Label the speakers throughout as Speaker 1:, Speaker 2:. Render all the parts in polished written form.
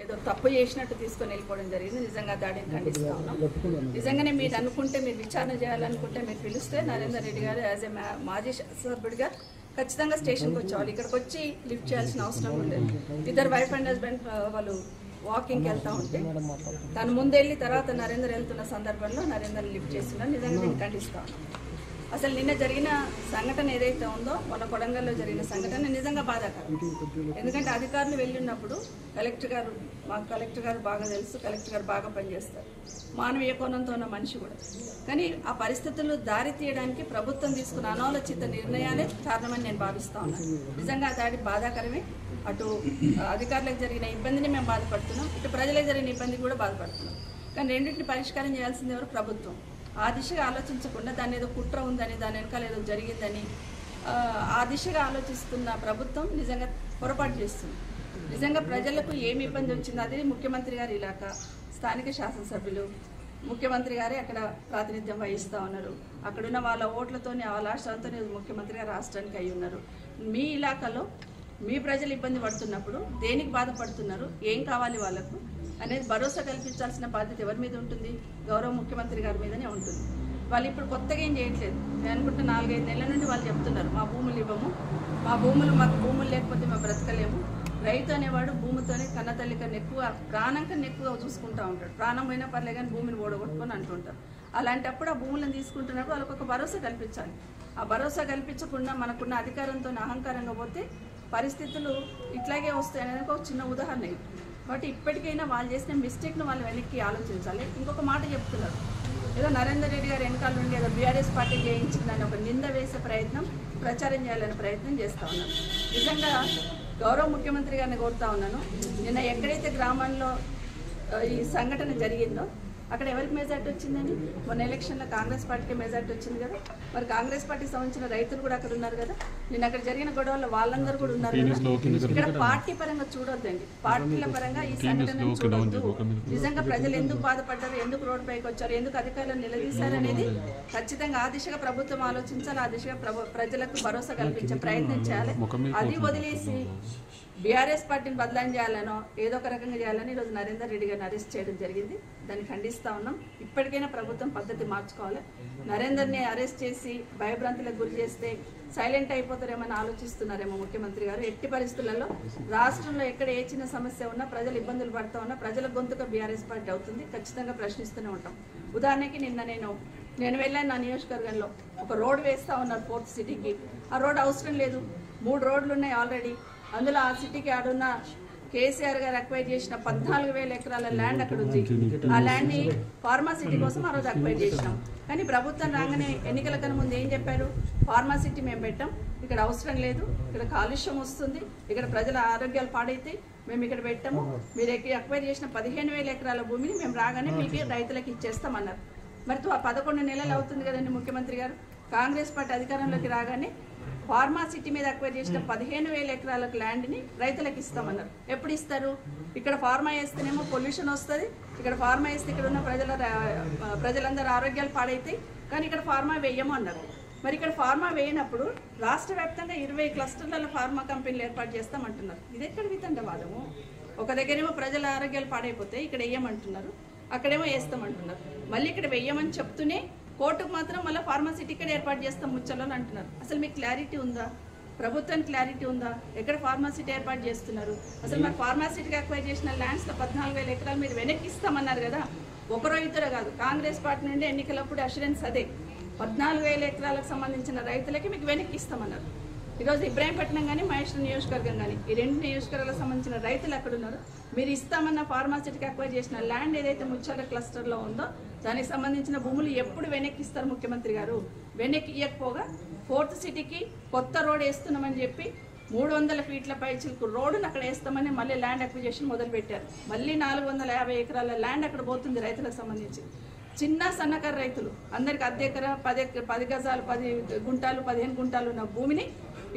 Speaker 1: ఏదో తప్పు చేసినట్టు తీసుకొని వెళ్ళిపోవడం జరిగింది. నిజంగా దాడిని ఖండిస్తా ఉన్నాం. నిజంగానే మీరు అనుకుంటే, మీరు విచారణ చేయాలనుకుంటే మీరు పిలిస్తే నరేందర్ రెడ్డి గారు యాజ్ ఏ మాజీ సభ్యుడిగా ఖచ్చితంగా స్టేషన్కి వచ్చేవాళ్ళు. ఇక్కడికి వచ్చి లిఫ్ట్ చేయాల్సిన అవసరం ఉండేది. ఇద్దరు వైఫ్ అండ్ హస్బెండ్ వాళ్ళు వాకింగ్కి వెళ్తూ ఉంటే తను ముందెళ్ళి తర్వాత నరేందర్ వెళ్తున్న సందర్భంలో నరేందర్ లిఫ్ట్ చేస్తున్నారు. నిజంగా నేను ఖండిస్తా ఉన్నాను. అసలు నిన్న జరిగిన సంఘటన ఏదైతే ఉందో, మన కొడంగల్లో జరిగిన సంఘటన నిజంగా బాధాకరం. ఎందుకంటే అధికారులు వెళ్ళినప్పుడు కలెక్టర్ గారు బాగా తెలుసు, కలెక్టర్ గారు బాగా పనిచేస్తారు, మానవీయ కోణంతో ఉన్న మనిషి కూడా. కానీ ఆ పరిస్థితులు దారి తీయడానికి ప్రభుత్వం తీసుకున్న అనాలోచిత నిర్ణయాలే కారణమని నేను భావిస్తా ఉన్నాను. నిజంగా దాడి బాధాకరమే. అటు అధికారులకు జరిగిన ఇబ్బందిని మేము బాధపడుతున్నాం, ఇటు ప్రజలకు జరిగిన ఇబ్బంది కూడా బాధపడుతున్నాం. కానీ రెండింటిని పరిష్కారం చేయాల్సింది ఎవరు? ప్రభుత్వం. ఆ దిశగా ఆలోచించకుండా దాని ఏదో కుట్ర ఉందని, దాని వెనకాల ఏదో జరిగిందని ఆ దిశగా ఆలోచిస్తున్న ప్రభుత్వం నిజంగా పొరపాటు చేస్తుంది. నిజంగా ప్రజలకు ఏమి ఇబ్బంది వచ్చిందో అది ముఖ్యమంత్రి గారి ఇలాకా, స్థానిక శాసనసభ్యులు, ముఖ్యమంత్రి గారే అక్కడ ప్రాతినిధ్యం వహిస్తూ ఉన్నారు. అక్కడున్న వాళ్ళ ఓట్లతోని వాళ్ళ ఆశ్రయంతో ముఖ్యమంత్రి గారు రాష్ట్రానికి అయి ఉన్నారు. మీ ఇలాకాలో మీ ప్రజలు ఇబ్బంది పడుతున్నప్పుడు దేనికి బాధపడుతున్నారు, ఏం కావాలి వాళ్ళకు అనేది భరోసా కల్పించాల్సిన బాధ్యత ఎవరి మీద ఉంటుంది? గౌరవ ముఖ్యమంత్రి గారి మీదనే ఉంటుంది. వాళ్ళు ఇప్పుడు కొత్తగా ఏం చేయట్లేదు. నేను అనుకుంటే 4-5 నెలల నుండి వాళ్ళు చెప్తున్నారు, మా భూములు ఇవ్వము, మాకు భూములు లేకపోతే మేము బ్రతకలేము. రైతు అనేవాడు భూమితోనే కన్నతల్లి కన్నా ఎక్కువ, ప్రాణం కన్నా ఎక్కువ చూసుకుంటూ ఉంటాడు. ప్రాణం పోయినా పర్లే కానీ భూమిని ఓడగొట్టుకొని అంటుంటారు. అలాంటప్పుడు ఆ భూములను తీసుకుంటున్నప్పుడు వాళ్ళకు ఒక భరోసా కల్పించాలి. ఆ భరోసా కల్పించకుండా మనకున్న అధికారంతో అహంకారంగా పోతే పరిస్థితులు ఇట్లాగే వస్తాయనేది ఒక చిన్న ఉదాహరణ. కాబట్టి ఇప్పటికైనా వాళ్ళు చేసిన మిస్టేక్ను వాళ్ళు వెనక్కి ఆలోచించాలి. ఇంకొక మాట చెప్తున్నారు, ఏదో నరేందర్ రెడ్డి గారు వెనకాల నుండి ఏదో బీఆర్ఎస్ పార్టీ చేయించిందని ఒక నింద వేసే ప్రయత్నం, ప్రచారం చేయాలనే ప్రయత్నం చేస్తూ ఉన్నాను. నిజంగా గౌరవ ముఖ్యమంత్రి గారిని కోరుతా ఉన్నాను, నిన్న ఎక్కడైతే గ్రామంలో ఈ సంఘటన జరిగిందో అక్కడ ఎవరికి మెజార్టీ వచ్చిందని? మొన్న ఎలక్షన్లో కాంగ్రెస్ పార్టీకి మెజార్టీ వచ్చింది కదా. మరి కాంగ్రెస్ పార్టీకి సంబంధించిన రైతులు కూడా అక్కడ ఉన్నారు కదా. నిన్న అక్కడ జరిగిన గొడవల్లో వాళ్ళందరూ కూడా ఉన్నారు కదా. ఇక్కడ పార్టీ పరంగా చూడొద్దండి, పార్టీల పరంగా ఈ సంఘటన చూడొద్దు. నిజంగా ప్రజలు ఎందుకు బాధపడ్డారు, ఎందుకు రోడ్డు పైకి వచ్చారు, ఎందుకు అధికారులను నిలదీశారు అనేది ఖచ్చితంగా ఆ దిశగా ప్రభుత్వం ఆలోచించాలి. ఆ దిశగా ప్రజలకు భరోసా కల్పించే ప్రయత్నం చేయాలి. అది వదిలేసి బీఆర్ఎస్ పార్టీని బదలాం చేయాలనో ఏదో ఒక రకంగా చేయాలని ఈరోజు నరేందర్ రెడ్డి గారిని అరెస్ట్ చేయడం జరిగింది. దాన్ని ఖండిస్తూ ఉన్నాం. ఇప్పటికైనా ప్రభుత్వం పద్ధతి మార్చుకోవాలి. నరేందర్ని అరెస్ట్ చేసి భయభ్రాంతులకు గురి చేస్తే సైలెంట్ అయిపోతారేమని ఆలోచిస్తున్నారేమో ముఖ్యమంత్రి గారు. ఎట్టి పరిస్థితులలో రాష్ట్రంలో ఎక్కడ ఏ చిన్న సమస్య ఉన్నా, ప్రజలు ఇబ్బందులు పడుతూ ఉన్నా ప్రజల గొంతుగా బీఆర్ఎస్ పార్టీ అవుతుంది. ఖచ్చితంగా ప్రశ్నిస్తూనే ఉంటాం. ఉదాహరణకి నిన్న నేను వెళ్ళాను, నా నియోజకవర్గంలో ఒక రోడ్ వేస్తూ ఉన్నారు 4th సిటీకి. ఆ రోడ్ అవసరం లేదు, 3 రోడ్లు ఉన్నాయి ఆల్రెడీ. అందులో ఆ సిటీకి ఆడున్న కేసీఆర్ గారు అక్వైర్ చేసిన 14,000 ఎకరాల ల్యాండ్ అక్కడ ఉంది. ఆ ల్యాండ్ ని ఫార్మా సిటీ కోసం ఆ రోజు అక్వైర్ చేసినాం. కానీ ప్రభుత్వం రాగానే ఎన్నికల కన్నా ముందు ఏం చెప్పారు? ఫార్మా సిటీ మేము పెట్టాం, ఇక్కడ అవసరం లేదు, ఇక్కడ కాలుష్యం వస్తుంది, ఇక్కడ ప్రజల ఆరోగ్యాలు పాడైతే మేము ఇక్కడ పెట్టాము, మీరు అక్వైర్ చేసిన 15,000 ఎకరాల భూమిని మేము రాగానే మీకు రైతులకు ఇచ్చేస్తామన్నారు. మరి 11 నెలలు అవుతుంది కదండి ముఖ్యమంత్రి గారు. కాంగ్రెస్ పార్టీ అధికారంలోకి రాగానే ఫార్మా సిటీ మీద అక్వైర్ చేసిన 15,000 ఎకరాలకు ల్యాండ్ని రైతులకు ఇస్తామన్నారు. ఎప్పుడు ఇస్తారు? ఇక్కడ ఫార్మా వేస్తేనేమో పొల్యూషన్ వస్తుంది, ఇక్కడ ఫార్మా వేస్తే ఇక్కడ ఉన్న ప్రజలందరూ ఆరోగ్యాలు పాడైతాయి, కానీ ఇక్కడ ఫార్మా వేయము అన్నారు. మరి ఇక్కడ ఫార్మా వేయనప్పుడు రాష్ట్ర వ్యాప్తంగా 20 క్లస్టర్లలో ఫార్మా కంపెనీలు ఏర్పాటు చేస్తామంటున్నారు. ఇది ఎక్కడ వితండవాదము? ఒక దగ్గరేమో ప్రజల ఆరోగ్యాలు పాడైపోతే ఇక్కడ వేయమంటున్నారు, అక్కడేమో వేస్తామంటున్నారు. మళ్ళీ ఇక్కడ వేయమని చెప్తూనే కోర్టుకు మాత్రం మళ్ళీ ఫార్మాసిటీ ఇక్కడ ఏర్పాటు చేస్తాం ముచ్చలని అంటున్నారు. అసలు మీకు క్లారిటీ ఉందా? ప్రభుత్వానికి క్లారిటీ ఉందా? ఎక్కడ ఫార్మాసిటీ ఏర్పాటు చేస్తున్నారు? అసలు మరి ఫార్మాసిటీకి అక్వైర్ చేసిన ల్యాండ్స్లో 14,000 ఎకరాలు మీరు వెనక్కి ఇస్తామన్నారు కదా. ఒకరో ఇద్దరు కాదు, కాంగ్రెస్ పార్టీ నుండి ఎన్నికలప్పుడు అష్యూరెన్స్ అదే, 14,000 ఎకరాలకు సంబంధించిన రైతులకి మీకు వెనక్కి ఇస్తామన్నారు. ఈరోజు ఇబ్రాహీంపట్నం కానీ మహేశ్వరం నియోజకవర్గం కానీ ఈ 2 నియోజకవర్గాలకు సంబంధించిన రైతులు అక్కడ ఉన్నారు. మీరు ఇస్తామన్న ఫార్మాసిటీకి అక్వైర్ చేసిన ల్యాండ్ ఏదైతే ముచ్చాల క్లస్టర్లో ఉందో దానికి సంబంధించిన భూములు ఎప్పుడు వెనక్కి ఇస్తారు ముఖ్యమంత్రి గారు? వెనక్కి ఇవ్వకపోగా 4th సిటీకి కొత్త రోడ్ వేస్తున్నామని చెప్పి 300 ఫీట్ల పైచిలకు రోడ్డును అక్కడ వేస్తామని మళ్ళీ ల్యాండ్ అక్విజిషన్ మొదలుపెట్టారు. మళ్ళీ 450 ఎకరాల ల్యాండ్ అక్కడ పోతుంది రైతులకు సంబంధించి. చిన్న సన్నకారు రైతులు అందరికి అద్దెకర 10 గజాలు 10 గుంటాలు 15 గుంటాలు ఉన్న భూమిని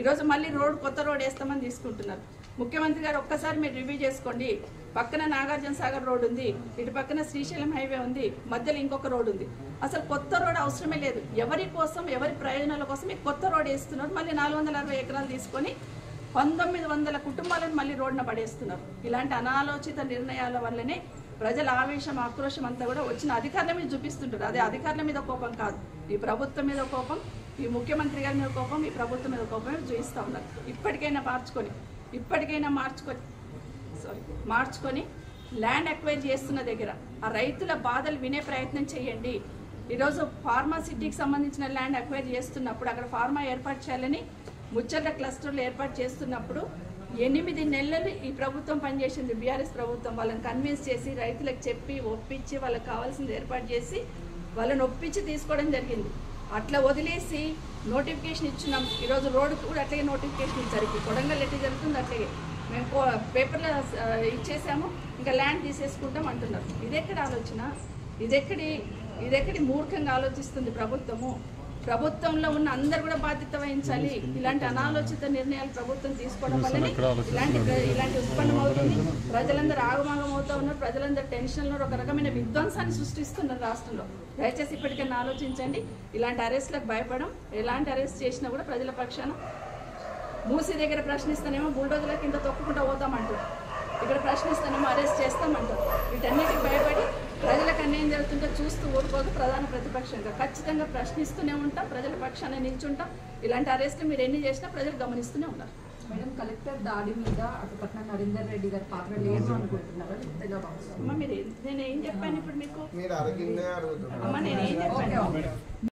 Speaker 1: ఈరోజు మళ్ళీ కొత్త రోడ్ వేస్తామని తీసుకుంటున్నారు. ముఖ్యమంత్రి గారు ఒక్కసారి మీరు రివ్యూ చేసుకోండి. పక్కన నాగార్జున సాగర్ రోడ్ ఉంది, ఇటు పక్కన శ్రీశైలం హైవే ఉంది, మధ్యలో ఇంకొక రోడ్ ఉంది. అసలు కొత్త రోడ్ అవసరమే లేదు. ఎవరి కోసం, ఎవరి ప్రయోజనాల కోసం కొత్త రోడ్ వేస్తున్నారు. మళ్ళీ 460 ఎకరాలు తీసుకొని 1900 కుటుంబాలను మళ్ళీ రోడ్డున పడేస్తున్నారు. ఇలాంటి అనాలోచిత నిర్ణయాల వల్లనే ప్రజల ఆవేశం ఆక్రోశం అంతా కూడా వచ్చిన అధికారుల మీద చూపిస్తుంటారు. అదే అధికారుల మీద కోపం కాదు, ఈ ప్రభుత్వం మీద కోపం, ఈ ముఖ్యమంత్రి గారి మీద కోపం, ఈ ప్రభుత్వం మీద కోపం చూపిస్తూ ఉన్నారు. ఇప్పటికైనా మార్చుకొని ల్యాండ్ అక్వైర్ చేస్తున్న దగ్గర ఆ రైతుల బాధలు వినే ప్రయత్నం చేయండి. ఈరోజు ఫార్మా సిటీకి సంబంధించిన ల్యాండ్ అక్వైర్ చేస్తున్నప్పుడు అక్కడ ఫార్మా ఏర్పాటు చేయాలని ముచ్చర్ల క్లస్టర్లు ఏర్పాటు చేస్తున్నప్పుడు 8 నెలలు ఈ ప్రభుత్వం పనిచేసింది, బీఆర్ఎస్ ప్రభుత్వం. వాళ్ళని కన్విన్స్ చేసి రైతులకు చెప్పి ఒప్పించి వాళ్ళకి కావాల్సింది ఏర్పాటు చేసి వాళ్ళని ఒప్పించి తీసుకోవడం జరిగింది. అట్లా వదిలేసి నోటిఫికేషన్ ఇచ్చినాం. ఈరోజు రోడ్డుకు కూడా అట్లాగే నోటిఫికేషన్ ఇచ్చారు. ఇప్పుడు కొడంగల్ ఎట్లా జరుగుతుంది అట్లాగే మేము పేపర్లో ఇచ్చేసాము, ఇంకా ల్యాండ్ తీసేసుకుంటాం అంటున్నారు. ఇదెక్కడి ఆలోచన? ఇదెక్కడి మూర్ఖంగా ఆలోచిస్తుంది ప్రభుత్వము? ప్రభుత్వంలో ఉన్న అందరు కూడా బాధ్యత వహించాలి. ఇలాంటి అనాలోచిత నిర్ణయాలు ప్రభుత్వం తీసుకోవడం వల్లనే ఇలాంటి ఉత్పన్నమవుతుంది. ప్రజలందరూ ఆగమాగం అవుతా ఉన్నారు, ప్రజలందరూ టెన్షన్లో ఒక రకమైన విధ్వంసాన్ని సృష్టిస్తున్నారు రాష్ట్రంలో. దయచేసి ఇప్పటికైనా ఆలోచించండి. ఇలాంటి అరెస్ట్లకు భయపడం, ఎలాంటి అరెస్ట్ చేసినా కూడా ప్రజల పక్షాన మూసి దగ్గర ప్రశ్నిస్తానేమో బుల్డోజర్ల కింద తొక్కుకుంటూ పోతామంటారు, ఇక్కడ ప్రశ్నిస్తానేమో అరెస్ట్ చేస్తామంటారు. వీటన్నిటికి భయపడి ప్రజలకు అన్యాయం జరుగుతుంటే చూస్తూ ఊరుకోక ప్రధాన ప్రతిపక్షంగా ఖచ్చితంగా ప్రశ్నిస్తూనే ఉంటాం, ప్రజల పక్షాన నిల్చుంటాం. ఇలాంటి అరెస్టులు మీరు ఎన్ని చేసినా ప్రజలు గమనిస్తూనే ఉన్నారు.
Speaker 2: మేడం, కలెక్టర్ దాడి మీద అటు పట్నం నరేందర్ రెడ్డి గారి పాత్ర లేదు అనుకుంటున్నారా?
Speaker 1: అమ్మ నేను ఏం చెప్పాను ఇప్పుడు మీకు?
Speaker 3: మీరు అడిగిందే అడుగుతున్నారు.
Speaker 1: అమ్మ నేనేం చెప్పాను?